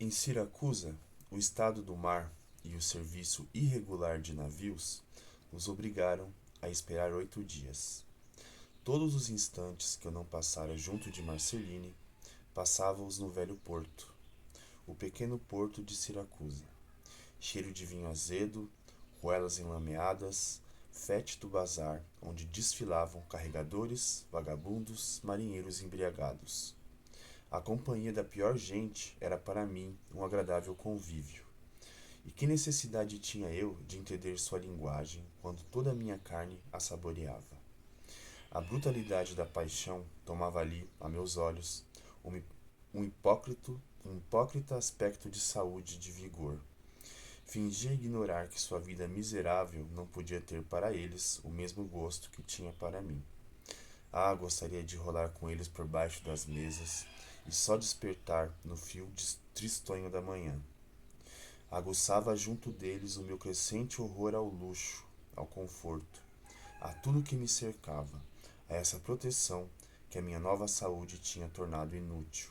Em Siracusa, o estado do mar e o serviço irregular de navios os obrigaram a esperar 8 dias. Todos os instantes que eu não passara junto de Marceline, passava-os no velho porto, o pequeno porto de Siracusa, cheiro de vinho azedo, ruelas enlameadas, fétido bazar onde desfilavam carregadores, vagabundos, marinheiros embriagados. A companhia da pior gente era para mim um agradável convívio. E que necessidade tinha eu de entender sua linguagem quando toda a minha carne a saboreava? A brutalidade da paixão tomava ali, a meus olhos, um, um hipócrita aspecto de saúde e de vigor. Fingia ignorar que sua vida miserável não podia ter para eles o mesmo gosto que tinha para mim. Ah, gostaria de rolar com eles por baixo das mesas e só despertar no fio tristonho da manhã. Aguçava junto deles o meu crescente horror ao luxo, ao conforto, a tudo que me cercava, a essa proteção que a minha nova saúde tinha tornado inútil,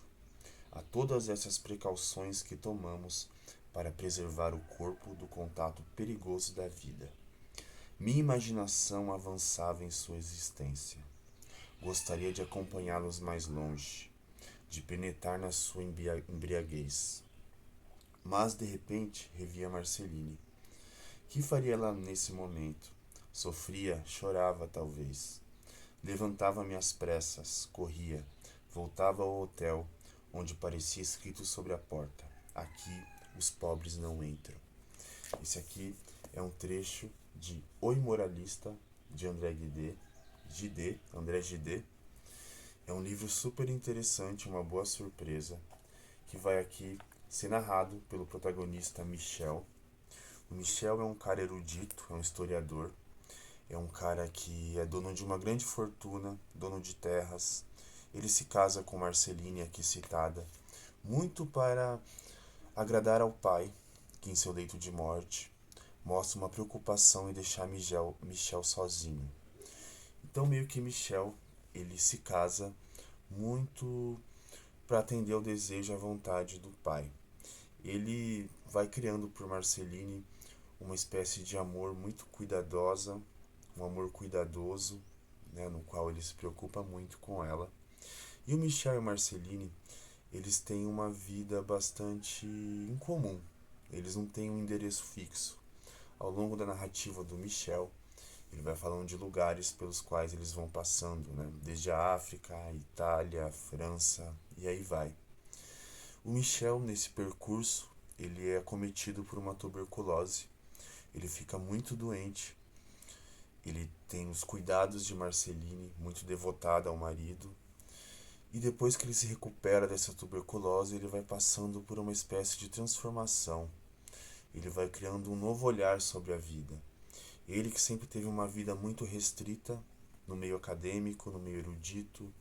a todas essas precauções que tomamos para preservar o corpo do contato perigoso da vida. Minha imaginação avançava em sua existência. Gostaria de acompanhá-los mais longe, de penetrar na sua embriaguez. Mas, de repente, revia Marceline. Que faria ela nesse momento? Sofria, chorava, talvez. Levantava-me às pressas, corria, voltava ao hotel, onde parecia escrito sobre a porta: aqui os pobres não entram. Esse aqui é um trecho de O Imoralista, de André Gide. É um livro super interessante, uma boa surpresa, que vai aqui ser narrado pelo protagonista Michel. O Michel é um cara erudito, é um historiador, é um cara que é dono de uma grande fortuna, dono de terras. Ele se casa com Marceline, aqui citada, muito para agradar ao pai, que em seu leito de morte mostra uma preocupação em deixar Michel sozinho. Então meio que Michel, ele se casa muito para atender ao desejo e à vontade do pai. Ele vai criando por Marceline uma espécie de amor muito cuidadosa, um amor cuidadoso, né, no qual ele se preocupa muito com ela. E o Michel e a Marceline, eles têm uma vida bastante incomum. Eles não têm um endereço fixo. Ao longo da narrativa do Michel, ele vai falando de lugares pelos quais eles vão passando, né? Desde a África, a Itália, a França, e aí vai. O Michel, nesse percurso, ele é acometido por uma tuberculose. Ele fica muito doente. Ele tem os cuidados de Marceline, muito devotada ao marido. E depois que ele se recupera dessa tuberculose, ele vai passando por uma espécie de transformação. Ele vai criando um novo olhar sobre a vida. Ele que sempre teve uma vida muito restrita no meio acadêmico, no meio erudito,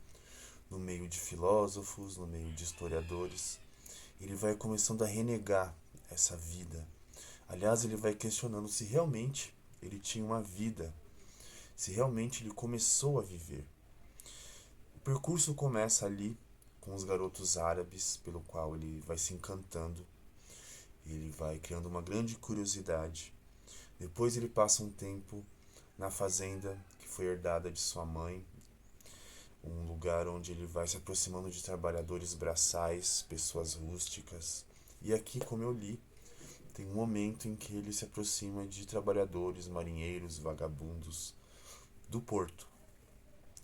no meio de filósofos, no meio de historiadores, ele vai começando a renegar essa vida. Aliás, ele vai questionando se realmente ele tinha uma vida, se realmente ele começou a viver. O percurso começa ali com os garotos árabes, pelo qual ele vai se encantando, ele vai criando uma grande curiosidade. Depois ele passa um tempo na fazenda que foi herdada de sua mãe, um lugar onde ele vai se aproximando de trabalhadores braçais, pessoas rústicas. E aqui, como eu li, tem um momento em que ele se aproxima de trabalhadores, marinheiros, vagabundos do porto.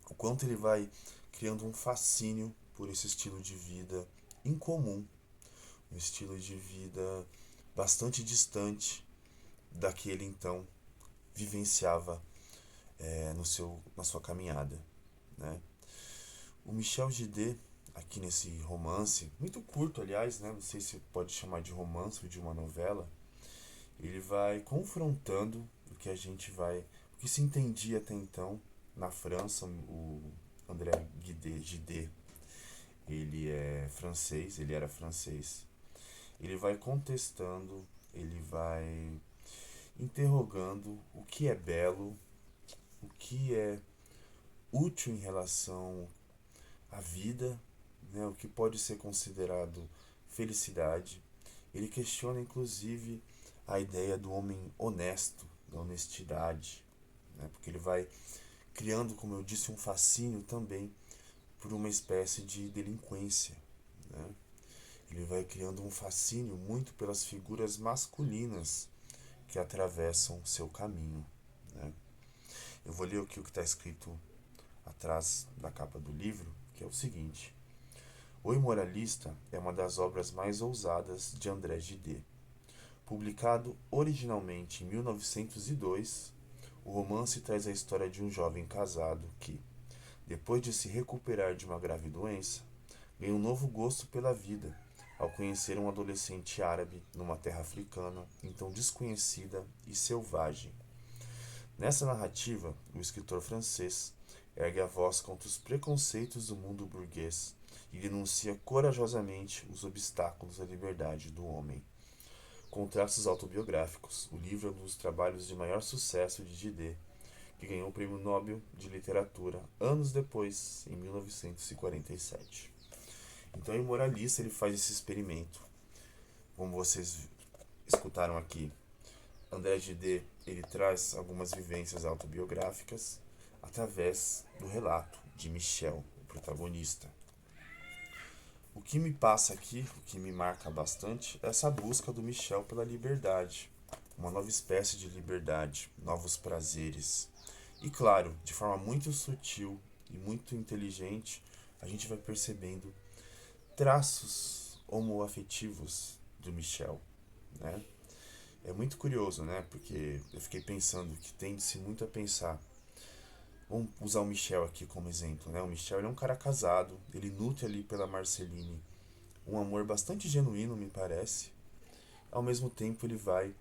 O quanto ele vai criando um fascínio por esse estilo de vida incomum, um estilo de vida bastante distante da que ele então vivenciava na sua caminhada, né? O Michel Gide, aqui nesse romance, muito curto aliás, né? Não sei se pode chamar de romance ou de uma novela, ele vai confrontando o que se entendia até então na França. O André Gide, ele era francês. Ele vai contestando, ele vai interrogando o que é belo, o que é útil em relação à vida, né, o que pode ser considerado felicidade. Ele questiona inclusive a ideia do homem honesto, da honestidade, né? Porque ele vai criando, como eu disse, um fascínio também por uma espécie de delinquência, né? Ele vai criando um fascínio muito pelas figuras masculinas que atravessam seu caminho, né? Eu vou ler aqui o que está escrito atrás da capa do livro, que é o seguinte: O Imoralista é uma das obras mais ousadas de André Gide. Publicado originalmente em 1902, o romance traz a história de um jovem casado que, depois de se recuperar de uma grave doença, ganha um novo gosto pela vida ao conhecer um adolescente árabe numa terra africana então desconhecida e selvagem. Nessa narrativa, o escritor francês ergue a voz contra os preconceitos do mundo burguês e denuncia corajosamente os obstáculos à liberdade do homem. Com traços autobiográficos, o livro é um dos trabalhos de maior sucesso de Diderot, que ganhou o Prêmio Nobel de Literatura anos depois, em 1947. Então, o Imoralista ele faz esse experimento. Como vocês escutaram aqui, André Gide ele traz algumas vivências autobiográficas através do relato de Michel, o protagonista. O que me passa aqui, o que me marca bastante, é essa busca do Michel pela liberdade, uma nova espécie de liberdade, novos prazeres. E claro, de forma muito sutil e muito inteligente, a gente vai percebendo traços homoafetivos do Michel, né? É muito curioso, né? Porque eu fiquei pensando que tende-se muito a pensar. Vamos usar o Michel aqui como exemplo, né? O Michel ele é um cara casado, ele nutre ali pela Marceline um amor bastante genuíno, me parece. Ao mesmo tempo, ele vai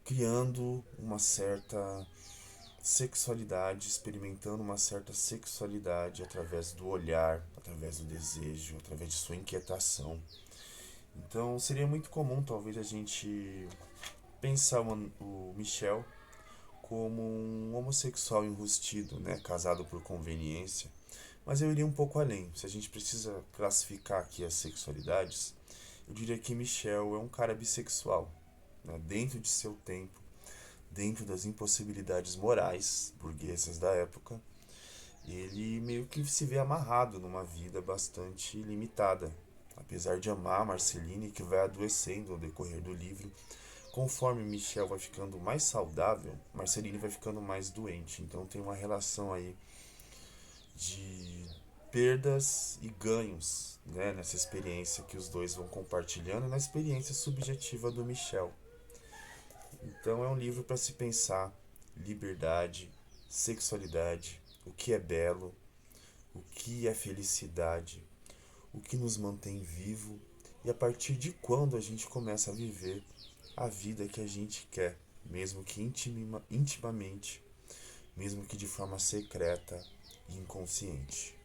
criando uma certa sexualidade, experimentando uma certa sexualidade através do olhar, através do desejo, através de sua inquietação. Então, seria muito comum, talvez, a gente pensar o Michel como um homossexual enrustido, né, casado por conveniência. Mas eu iria um pouco além. Se a gente precisa classificar aqui as sexualidades, eu diria que Michel é um cara bissexual, né, dentro de seu tempo, dentro das impossibilidades morais burguesas da época. Ele meio que se vê amarrado numa vida bastante limitada. Apesar de amar Marceline, que vai adoecendo ao decorrer do livro, conforme Michel vai ficando mais saudável, Marceline vai ficando mais doente. Então tem uma relação aí de perdas e ganhos, né, nessa experiência que os dois vão compartilhando, na experiência subjetiva do Michel. Então é um livro para se pensar liberdade, sexualidade, o que é belo, o que é felicidade, o que nos mantém vivo e a partir de quando a gente começa a viver a vida que a gente quer, mesmo que intimamente, mesmo que de forma secreta e inconsciente.